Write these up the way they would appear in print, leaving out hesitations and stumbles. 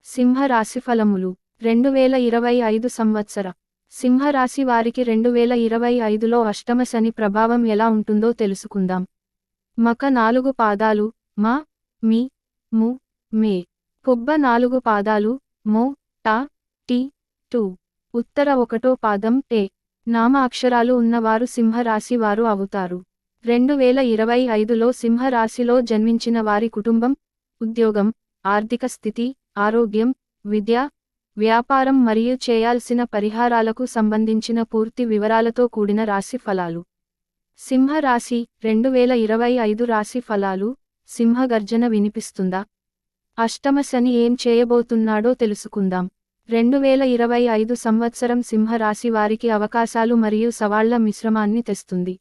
సింహ రాశి ఫలములు 2025 సంవత్సర సింహ రాశి వారికి 2025లో అష్టమ శని ప్రభావం ఎలా ఉంటుందో తెలుసుకుందాం. మక 4 పాదాలు మ, మీ, ము, మే. పుబ్బ 4 పాదాలు మో, టా, టి, టు. ఉత్తర 1 పాదం టే. నామ అక్షరాలు ఉన్నవారు సింహ రాశి వారు అవుతారు. 2025లో సింహ రాశిలో జన్మించిన వారి కుటుంబం, ఉద్యోగం, ఆర్థిక స్థితి, ఆరోగ్యం, విద్య, వ్యాపారం మరియు చేయాల్సిన పరిహారాలకు సంబంధించిన పూర్తి వివరాలతో కూడిన రాశి ఫలాలు. సింహ రాశి 2025 రాశి ఫలాలు. సింహ గర్జన వినిపిస్తుందా? అష్టమ శని ఏం చేయబోతున్నాడో తెలుసుకుందాం. 2025 సంవత్సరం సింహ రాశి వారికి అవకాశాలు మరియు సవాళ్ల మిశ్రమాన్ని తెస్తుంది.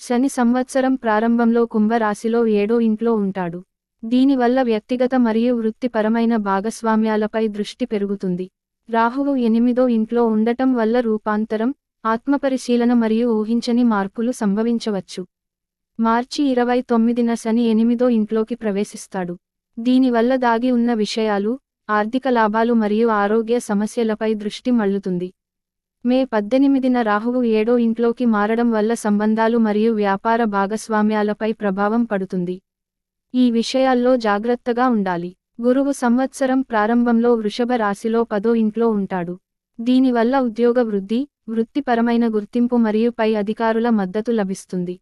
శని సంవత్సరం ప్రారంభంలో కుంభ రాశిలో 7వ ఇంట్లో ఉంటాడు. దీనివల్ల వ్యక్తిగత మరియు వృత్తిపరమైన భాగస్వామ్యాలపై దృష్టి పెరుగుతుంది. రాహువు 8వ ఇంట్లో ఉండటం వల్ల రూపాంతరం, ఆత్మపరిశీలన మరియు ఊహించని మార్పులు సంభవించవచ్చు. మార్చి 29న శని 8వ ఇంట్లోకి ప్రవేశిస్తాడు. దీనివల్ల దాగి ఉన్న విషయాలు, ఆర్థిక లాభాలు మరియు ఆరోగ్య సమస్యలపై దృష్టి మళ్లుతుంది. మే 18న రాహువు 7వ ఇంట్లోకి మారడం వల్ల సంబంధాలు మరియు వ్యాపార భాగస్వామ్యాలపై ప్రభావం పడుతుంది. ఈ విషయాల్లో జాగ్రత్తగా ఉండాలి. గురువు సంవత్సరం ప్రారంభంలో వృషభ రాశిలో 10వ ఇంట్లో ఉంటాడు. దీనివల్ల ఉద్యోగ వృద్ధి, వృత్తిపరమైన గుర్తింపు మరియు పై అధికారుల మద్దతు లభిస్తుంది.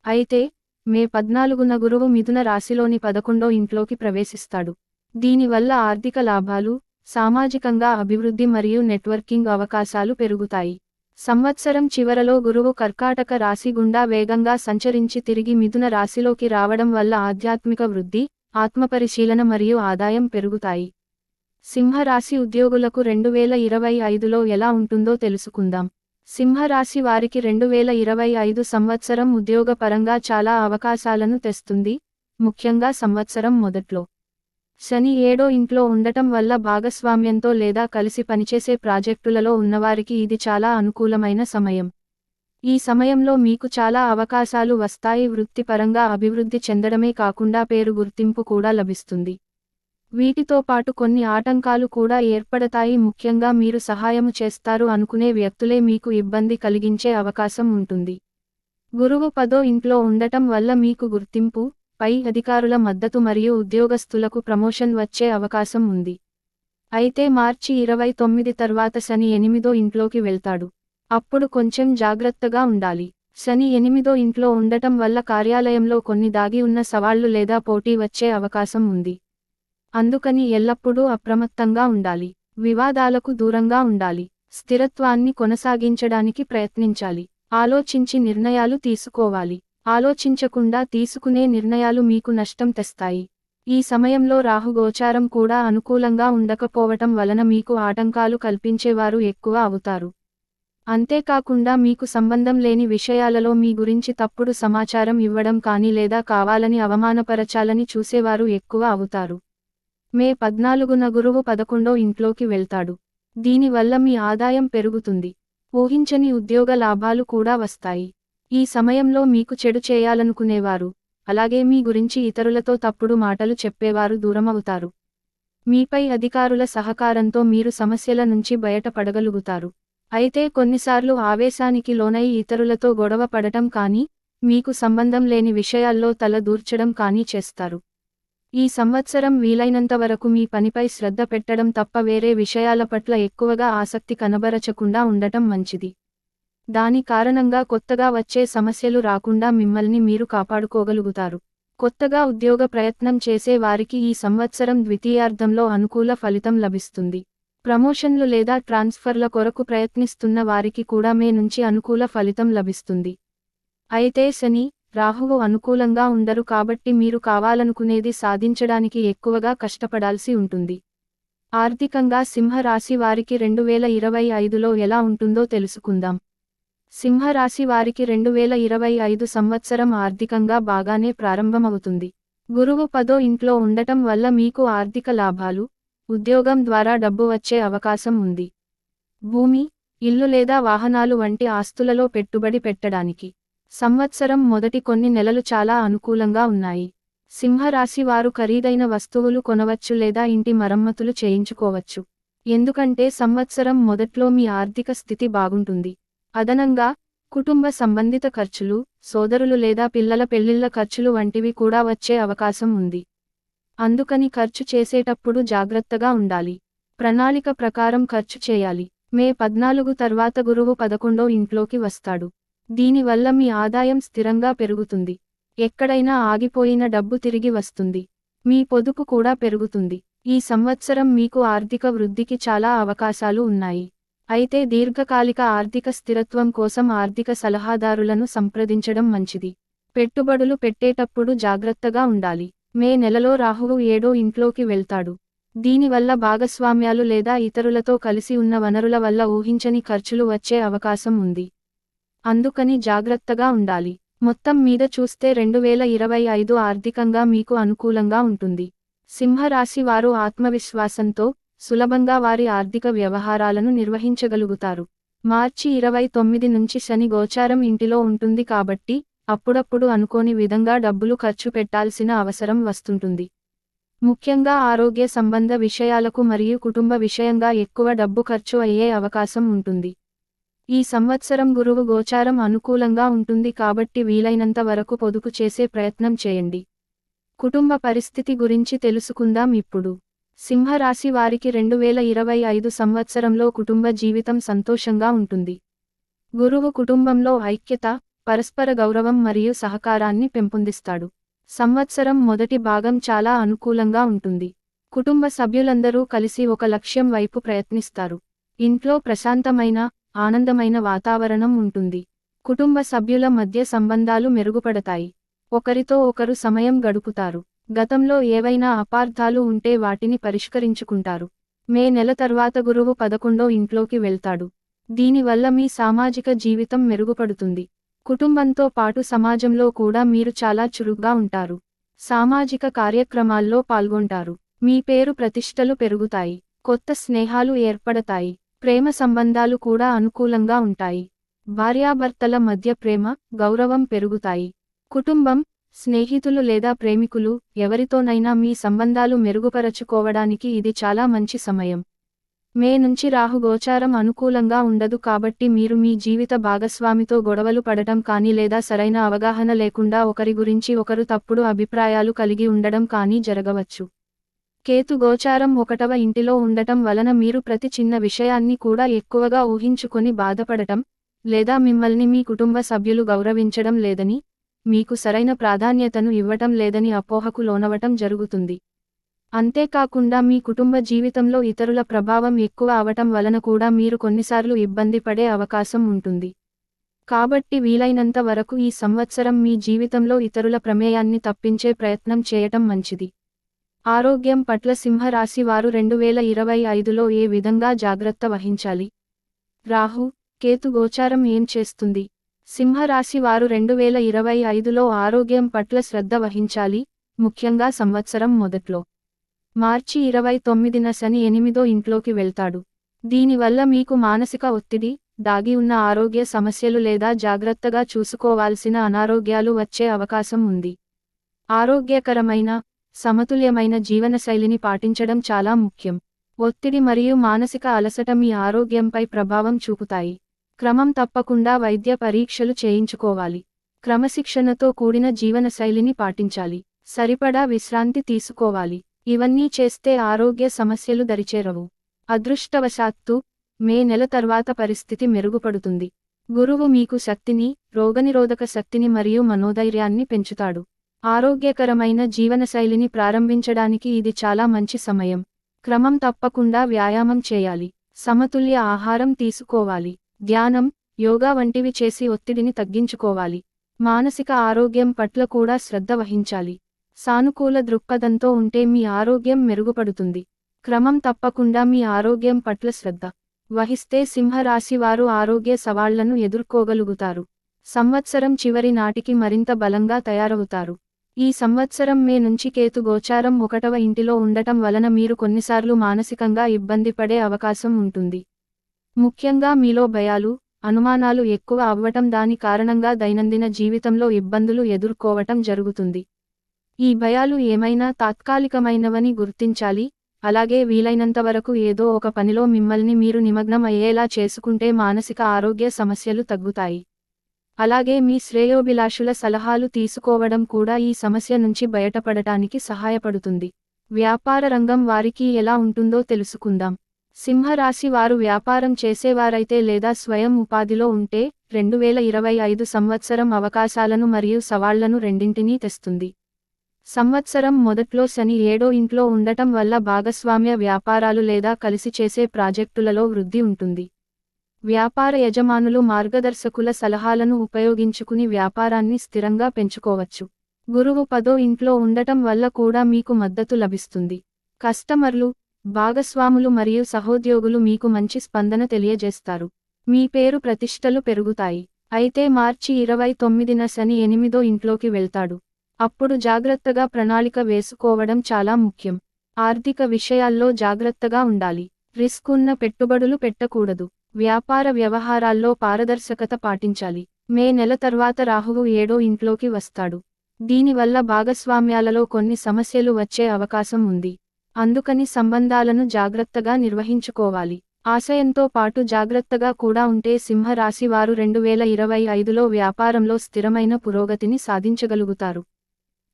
అయితే మే 14న గురువు మిథున రాశిలోని 11వ ఇంట్లోకి ప్రవేశిస్తాడు. దీనివల్ల ఆర్థిక లాభాలు, సామాజికంగా అభివృద్ధి మరియు నెట్వర్కింగ్ అవకాశాలు పెరుగుతాయి. సంవత్సరం చివరలో గురువు కర్కాటక రాశి గుండా వేగంగా సంచరించి తిరిగి మిథున రాశిలోకి రావడం వల్ల ఆధ్యాత్మిక వృద్ధి, ఆత్మపరిశీలన మరియు ఆదాయం పెరుగుతాయి. సింహరాశి ఉద్యోగులకు 2025లో ఎలా ఉంటుందో తెలుసుకుందాం. సింహరాశి వారికి 2025 సంవత్సరం ఉద్యోగ పరంగా చాలా అవకాశాలను తెస్తుంది, ముఖ్యంగా సంవత్సరం మొదట్లో. శని 7వ ఇంట్లో ఉండటం వల్ల భాగస్వామ్యంతో లేదా కలిసి పనిచేసే ప్రాజెక్టులలో ఉన్నవారికి ఇది చాలా అనుకూలమైన సమయం. ఈ సమయంలో మీకు చాలా అవకాశాలు వస్తాయి. వృత్తిపరంగా అభివృద్ధి చెందడమే కాకుండా పేరు గుర్తింపు కూడా లభిస్తుంది. వీటితో పాటు కొన్ని ఆటంకాలు కూడా ఏర్పడతాయి. ముఖ్యంగా మీరు సహాయము చేస్తారు అనుకునే వ్యక్తులే మీకు ఇబ్బంది కలిగించే అవకాశం ఉంటుంది. గురువు 10వ ఇంట్లో ఉండటం వల్ల మీకు గుర్తింపు, పై అధికారుల మద్దతు మరియు ఉద్యోగస్తులకు ప్రమోషన్ వచ్చే అవకాశం ఉంది. అయితే మార్చి 29 తర్వాత శని 8వ ఇంట్లోకి వెళ్తాడు. అప్పుడు కొంచెం జాగ్రత్తగా ఉండాలి. శని 8వ ఇంట్లో ఉండటం వల్ల కార్యాలయంలో కొన్ని దాగి ఉన్న సవాళ్లు లేదా పోటీ వచ్చే అవకాశం ఉంది. అందుకని ఎల్లప్పుడూ అప్రమత్తంగా ఉండాలి. వివాదాలకు దూరంగా ఉండాలి. స్థిరత్వాన్ని కొనసాగించడానికి ప్రయత్నించాలి. ఆలోచించి నిర్ణయాలు తీసుకోవాలి. ఆలోచించకుండా తీసుకునే నిర్ణయాలు మీకు నష్టం తెస్తాయి. ఈ సమయంలో రాహు గోచారం కూడా అనుకూలంగా ఉండకపోవటం వలన మీకు ఆటంకాలు కల్పించేవారు ఎక్కువ అవుతారు. అంతేకాకుండా మీకు సంబంధం లేని విషయాలలో మీ గురించి తప్పుడు సమాచారం ఇవ్వడం కానీ లేదా కావాలని అవమానపరచాలని చూసేవారు ఎక్కువ అవుతారు. మే 14న గురువు 11వ ఇంట్లోకి వెళ్తాడు. దీనివల్ల మీ ఆదాయం పెరుగుతుంది. ఊహించని ఉద్యోగ లాభాలు కూడా వస్తాయి. ఈ సమయంలో మీకు చెడు చేయాలనుకునేవారు, అలాగే మీ గురించి ఇతరులతో తప్పుడు మాటలు చెప్పేవారు దూరమవుతారు. మీపై అధికారుల సహకారంతో మీరు సమస్యల నుంచి బయటపడగలుగుతారు. అయితే కొన్నిసార్లు ఆవేశానికి లోనై ఇతరులతో గొడవ పడటం కానీ, మీకు సంబంధం లేని విషయాల్లో తల దూర్చడం కానీ చేస్తారు. ఈ సంవత్సరం వీలైనంత వరకు మీ పనిపై శ్రద్ధ పెట్టడం తప్ప వేరే విషయాల పట్ల ఎక్కువగా ఆసక్తి కనబరచకుండా ఉండటం మంచిది. దాని కారణంగా కొత్తగా వచ్చే సమస్యలు రాకుండా మిమ్మల్ని మీరు కాపాడుకోగలుగుతారు. కొత్తగా ఉద్యోగ ప్రయత్నం చేసే వారికి ఈ సంవత్సరం ద్వితీయార్ధంలో అనుకూల ఫలితం లభిస్తుంది. ప్రమోషన్లు లేదా ట్రాన్స్ఫర్ల కొరకు ప్రయత్నిస్తున్న వారికి కూడా మే నుంచి అనుకూల ఫలితం లభిస్తుంది. అయితే శని, రాహువు అనుకూలంగా ఉండరు కాబట్టి మీరు కావాలనుకునేది సాధించడానికి ఎక్కువగా కష్టపడాల్సి ఉంటుంది. ఆర్థికంగా సింహ రాశి వారికి 2025లో ఎలా ఉంటుందో తెలుసుకుందాం. సింహ రాశి వారికి 2025 సంవత్సరం ఆర్థికంగా బాగానే ప్రారంభమవుతుంది. గురువు 10వ ఇంట్లో ఉండటం వల్ల మీకు ఆర్థిక లాభాలు, ఉద్యోగం ద్వారా డబ్బు వచ్చే అవకాశం ఉంది. భూమి, ఇల్లు లేదా వాహనాలు వంటి ఆస్తులలో పెట్టుబడి పెట్టడానికి సంవత్సరం మొదటి కొన్ని నెలలు చాలా అనుకూలంగా ఉన్నాయి. సింహరాశి వారు ఖరీదైన వస్తువులు కొనవచ్చు లేదా ఇంటి మరమ్మతులు చేయించుకోవచ్చు. ఎందుకంటే సంవత్సరం మొదట్లో మీ ఆర్థిక స్థితి బాగుంటుంది. అదనంగా, కుటుంబ సంబంధిత ఖర్చులు, సోదరులు లేదా పిల్లల పెళ్లిళ్ల ఖర్చులు వంటివి కూడా వచ్చే అవకాశం ఉంది. అందుకని ఖర్చు చేసేటప్పుడు జాగ్రత్తగా ఉండాలి. ప్రణాళిక ప్రకారం ఖర్చు చేయాలి. మే 14 తర్వాత గురువు 11వ ఇంట్లోకి వస్తాడు. దీనివల్ల మీ ఆదాయం స్థిరంగా పెరుగుతుంది. ఎక్కడైనా ఆగిపోయిన డబ్బు తిరిగి వస్తుంది. మీ పొదుపు కూడా పెరుగుతుంది. ఈ సంవత్సరం మీకు ఆర్థిక వృద్ధికి చాలా అవకాశాలు ఉన్నాయి. అయితే దీర్ఘకాలిక ఆర్థిక స్థిరత్వం కోసం ఆర్థిక సలహాదారులను సంప్రదించడం మంచిది. పెట్టుబడులు పెట్టేటప్పుడు జాగ్రత్తగా ఉండాలి. మే నెలలో రాహువు 7వ ఇంట్లోకి వెళ్తాడు. దీనివల్ల భాగస్వామ్యాలు లేదా ఇతరులతో కలిసి ఉన్న వనరుల వల్ల ఊహించని ఖర్చులు వచ్చే అవకాశం ఉంది. అందుకని జాగ్రత్తగా ఉండాలి. మొత్తం మీద చూస్తే 2025 ఆర్థికంగా మీకు అనుకూలంగా ఉంటుంది. సింహరాశి వారు ఆత్మవిశ్వాసంతో, సులభంగా వారి ఆర్థిక వ్యవహారాలను నిర్వహించగలుగుతారు. మార్చి 29 నుంచి శని గోచారం ఇంటిలో ఉంటుంది కాబట్టి, అప్పుడప్పుడు అనుకోని విధంగా డబ్బులు ఖర్చు పెట్టాల్సిన అవసరం వస్తుంటుంది. ముఖ్యంగా ఆరోగ్య సంబంధ విషయాలకు మరియు కుటుంబ విషయంగా ఎక్కువ డబ్బు ఖర్చు అయ్యే అవకాశం ఉంటుంది. ఈ సంవత్సరం గురువు గోచారం అనుకూలంగా ఉంటుంది కాబట్టి వీలైనంత వరకు పొదుపు చేసే ప్రయత్నం చేయండి. కుటుంబ పరిస్థితి గురించి తెలుసుకుందాం ఇప్పుడు. సింహరాశి వారికి 2025 సంవత్సరంలో కుటుంబ జీవితం సంతోషంగా ఉంటుంది. గురువు కుటుంబంలో ఐక్యత, పరస్పర గౌరవం మరియు సహకారాన్ని పెంపొందిస్తాడు. సంవత్సరం మొదటి భాగం చాలా అనుకూలంగా ఉంటుంది. కుటుంబ సభ్యులందరూ కలిసి ఒక లక్ష్యం వైపు ప్రయత్నిస్తారు. ఇంట్లో ప్రశాంతమైన, ఆనందమైన వాతావరణం ఉంటుంది. కుటుంబ సభ్యుల మధ్య సంబంధాలు మెరుగుపడతాయి. ఒకరితో ఒకరు సమయం గడుపుతారు. గతంలో ఏవైనా అపార్థాలు ఉంటే వాటిని పరిష్కరించుకుంటారు. మే నెల తర్వాత గురువు 11వ ఇంట్లోకి వెళ్తాడు. దీనివల్ల మీ సామాజిక జీవితం మెరుగుపడుతుంది. కుటుంబంతో పాటు సమాజంలో కూడా మీరు చాలా చురుగ్గా ఉంటారు. సామాజిక కార్యక్రమాల్లో పాల్గొంటారు. మీ పేరు ప్రతిష్టలు పెరుగుతాయి. కొత్త స్నేహాలు ఏర్పడతాయి. ప్రేమ సంబంధాలు కూడా అనుకూలంగా ఉంటాయి. భార్యాభర్తల మధ్య ప్రేమ, గౌరవం పెరుగుతాయి. కుటుంబం, స్నేహితులు లేదా ప్రేమికులు, ఎవరితోనైనా మీ సంబంధాలు మెరుగుపరచుకోవడానికి ఇది చాలా మంచి సమయం. మే నుంచి రాహు గోచారం అనుకూలంగా ఉండదు కాబట్టి మీరు మీ జీవిత భాగస్వామితో గొడవలు పడటం కానీ లేదా సరైన అవగాహన లేకుండా ఒకరి గురించి ఒకరు తప్పుడు అభిప్రాయాలు కలిగి ఉండడం కానీ జరగవచ్చు. కేతు గోచారం 1వ ఇంటిలో ఉండటం వలన మీరు ప్రతి చిన్న విషయాన్ని కూడా ఎక్కువగా ఊహించుకొని బాధపడటం, లేదా మిమ్మల్ని మీ కుటుంబ సభ్యులు గౌరవించడం లేదని, మీకు సరైన ప్రాధాన్యతను ఇవ్వటం లేదని అపోహకు లోనవటం జరుగుతుంది. అంతేకాకుండా మీ కుటుంబ జీవితంలో ఇతరుల ప్రభావం ఎక్కువ అవటం వలన కూడా మీరు కొన్నిసార్లు ఇబ్బంది పడే అవకాశం ఉంటుంది. కాబట్టి వీలైనంత వరకు ఈ సంవత్సరం మీ జీవితంలో ఇతరుల ప్రమేయాన్ని తప్పించే ప్రయత్నం చేయటం మంచిది. ఆరోగ్యం పట్ల సింహరాశి వారు 2025లో ఏ విధంగా జాగ్రత్త వహించాలి? రాహు, కేతు గోచారం ఏం చేస్తుంది? సింహరాశి వారు 2025లో ఆరోగ్యం పట్ల శ్రద్ధ వహించాలి, ముఖ్యంగా సంవత్సరం మొదట్లో. మార్చి 29న శని 8వ ఇంట్లోకి వెళ్తాడు. దీనివల్ల మీకు మానసిక ఒత్తిడి, దాగి ఉన్న ఆరోగ్య సమస్యలు లేదా జాగ్రత్తగా చూసుకోవాల్సిన అనారోగ్యాలు వచ్చే అవకాశం ఉంది. ఆరోగ్యకరమైన, సమతుల్యమైన జీవనశైలిని పాటించడం చాలా ముఖ్యం. ఒత్తిడి మరియు మానసిక అలసట మీ ఆరోగ్యంపై ప్రభావం చూపుతాయి. క్రమం తప్పకుండా వైద్య పరీక్షలు చేయించుకోవాలి. క్రమశిక్షణతో కూడిన జీవనశైలిని పాటించాలి. సరిపడా విశ్రాంతి తీసుకోవాలి. ఇవన్నీ చేస్తే ఆరోగ్య సమస్యలు దరిచేరవు. అదృష్టవశాత్తు, మే నెల తర్వాత పరిస్థితి మెరుగుపడుతుంది. గురువు మీకు శక్తిని, రోగనిరోధక శక్తిని మరియు మనోధైర్యాన్ని పెంచుతాడు. ఆరోగ్యకరమైన జీవనశైలిని ప్రారంభించడానికి ఇది చాలా మంచి సమయం. క్రమం తప్పకుండా వ్యాయామం చేయాలి. సమతుల్య ఆహారం తీసుకోవాలి. ధ్యానం, యోగా వంటివి చేసి ఒత్తిడిని తగ్గించుకోవాలి. మానసిక ఆరోగ్యం పట్ల కూడా శ్రద్ధ వహించాలి. సానుకూల దృక్పథంతో ఉంటే మీ ఆరోగ్యం మెరుగుపడుతుంది. క్రమం తప్పకుండా మీ ఆరోగ్యం పట్ల శ్రద్ధ వహిస్తే సింహరాశి వారు ఆరోగ్య సవాళ్లను ఎదుర్కోగలుగుతారు. సంవత్సరం చివరి నాటికి మరింత బలంగా తయారవుతారు. ఈ సంవత్సరం మే నుంచి కేతు గోచారం 1వ ఇంటిలో ఉండటం వలన మీరు కొన్నిసార్లు మానసికంగా ఇబ్బంది పడే అవకాశం ఉంటుంది. ముఖ్యంగా మీలో భయాలు, అనుమానాలు ఎక్కువ అవ్వటం దాని కారణంగా దైనందిన జీవితంలో ఇబ్బందులు ఎదుర్కోవటం జరుగుతుంది. ఈ భయాలు ఏమైనా తాత్కాలికమైనవని గుర్తించాలి. అలాగే వీలైనంతవరకు ఏదో ఒక పనిలో మిమ్మల్ని మీరు నిమగ్నం అయ్యేలా చేసుకుంటే మానసిక ఆరోగ్య సమస్యలు తగ్గుతాయి. అలాగే మీ శ్రేయోభిలాషుల సలహాలు తీసుకోవడం కూడా ఈ సమస్య నుంచి బయటపడటానికి సహాయపడుతుంది. వ్యాపార రంగం వారికి ఎలా ఉంటుందో తెలుసుకుందాం. సింహరాశి వారు వ్యాపారం చేసేవారైతే లేదా స్వయం ఉపాధిలో ఉంటే 2025 సంవత్సరం అవకాశాలను మరియు సవాళ్లను రెండింటినీ తెస్తుంది. సంవత్సరం మొదట్లో శని 7వ ఇంట్లో ఉండటం వల్ల భాగస్వామ్య వ్యాపారాలు లేదా కలిసి చేసే ప్రాజెక్టులలో వృద్ధి ఉంటుంది. వ్యాపార యజమానులు మార్గదర్శకుల సలహాలను ఉపయోగించుకుని వ్యాపారాన్ని స్థిరంగా పెంచుకోవచ్చు. గురువు 10వ ఇంట్లో ఉండటం వల్ల కూడా మీకు మద్దతు లభిస్తుంది. కస్టమర్లు, భాగస్వాములు మరియు సహోద్యోగులు మీకు మంచి స్పందన తెలియజేస్తారు. మీ పేరు ప్రతిష్టలు పెరుగుతాయి. అయితే మార్చి 29న శని 8వ ఇంట్లోకి వెళ్తాడు. అప్పుడు జాగ్రత్తగా ప్రణాళిక వేసుకోవడం చాలా ముఖ్యం. ఆర్థిక విషయాల్లో జాగ్రత్తగా ఉండాలి. రిస్క్ ఉన్న పెట్టుబడులు పెట్టకూడదు. వ్యాపార వ్యవహారాల్లో పారదర్శకత పాటించాలి. మే నెల తర్వాత రాహువు 7వ ఇంట్లోకి వస్తాడు. దీనివల్ల భాగస్వామ్యాలలో కొన్ని సమస్యలు వచ్చే అవకాశం ఉంది. అందుకని సంబంధాలను జాగ్రత్తగా నిర్వహించుకోవాలి. ఆశయంతో పాటు జాగ్రత్తగా కూడా ఉంటే సింహరాశి వారు 2025లో వ్యాపారంలో స్థిరమైన పురోగతిని సాధించగలుగుతారు.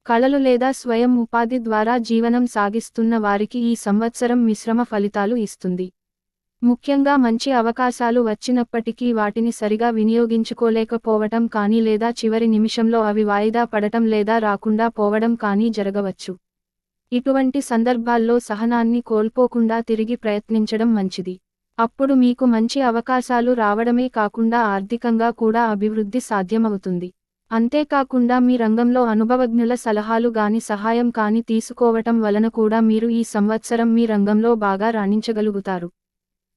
కళలు లేదా స్వయం ఉపాధి ద్వారా జీవనం సాగిస్తున్న వారికి ఈ సంవత్సరం మిశ్రమ ఫలితాలు ఇస్తుంది. ముఖ్యంగా మంచి అవకాశాలు వచ్చినప్పటికీ వాటిని సరిగా వినియోగించుకోలేకపోవటం కానీ లేదా చివరి నిమిషంలో అవి వాయిదా పడటం లేదా రాకుండా పోవడం కానీ జరగవచ్చు. ఇటువంటి సందర్భాల్లో సహనాన్ని కోల్పోకుండా తిరిగి ప్రయత్నించడం మంచిది. అప్పుడు మీకు మంచి అవకాశాలు రావడమే కాకుండా ఆర్థికంగా కూడా అభివృద్ధి సాధ్యమవుతుంది. అంతేకాకుండా మీ రంగంలో అనుభవజ్ఞుల సలహాలు గాని సహాయం కాని తీసుకోవటం వలన కూడా మీరు ఈ సంవత్సరం మీ రంగంలో బాగా రాణించగలుగుతారు.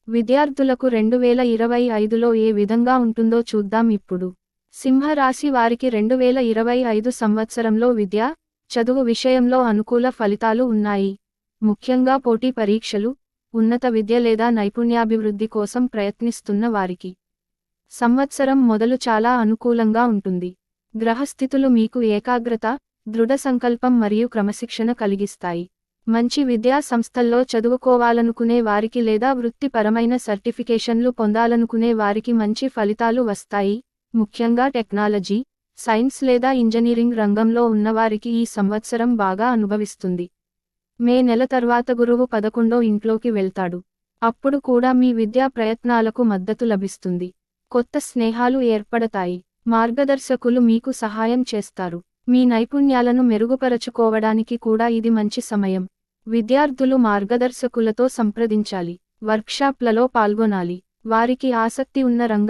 విద్యార్థులకు 2025లో ఏ విధంగా ఉంటుందో చూద్దాం ఇప్పుడు. సింహరాశి వారికి 2025 సంవత్సరంలో విద్య, చదువు విషయంలో అనుకూల ఫలితాలు ఉన్నాయి. ముఖ్యంగా పోటీ పరీక్షలు, ఉన్నత విద్య లేదా నైపుణ్యాభివృద్ధి కోసం ప్రయత్నిస్తున్న వారికి సంవత్సరం మొదలు చాలా అనుకూలంగా ఉంటుంది. గ్రహస్థితులు మీకు ఏకాగ్రత, దృఢ సంకల్పం మరియు క్రమశిక్షణ కలిగిస్తాయి. మంచి విద్యా సంస్థల్లో చదువుకోవాలనుకునే వారికి లేదా వృత్తిపరమైన సర్టిఫికేషన్లు పొందాలనుకునే వారికి మంచి ఫలితాలు వస్తాయి. ముఖ్యంగా టెక్నాలజీ, సైన్స్ లేదా ఇంజనీరింగ్ రంగంలో ఉన్నవారికి ఈ సంవత్సరం బాగా అనుభవిస్తుంది. మే నెల తర్వాత గురువు 11వ ఇంట్లోకి వెళ్తాడు. అప్పుడు కూడా మీ విద్యా ప్రయత్నాలకు మద్దతు లభిస్తుంది. కొత్త స్నేహాలు ఏర్పడతాయి. మార్గదర్శకులు మీకు సహాయం చేస్తారు. మీ నైపుణ్యాలను మెరుగుపరచుకోవడానికి కూడా ఇది మంచి సమయం. విద్యార్థులు మార్గదర్శకులతో సంప్రదించాలి. వర్క్షాప్లలో పాల్గొనాలి. వారికి ఆసక్తి ఉన్న రంగం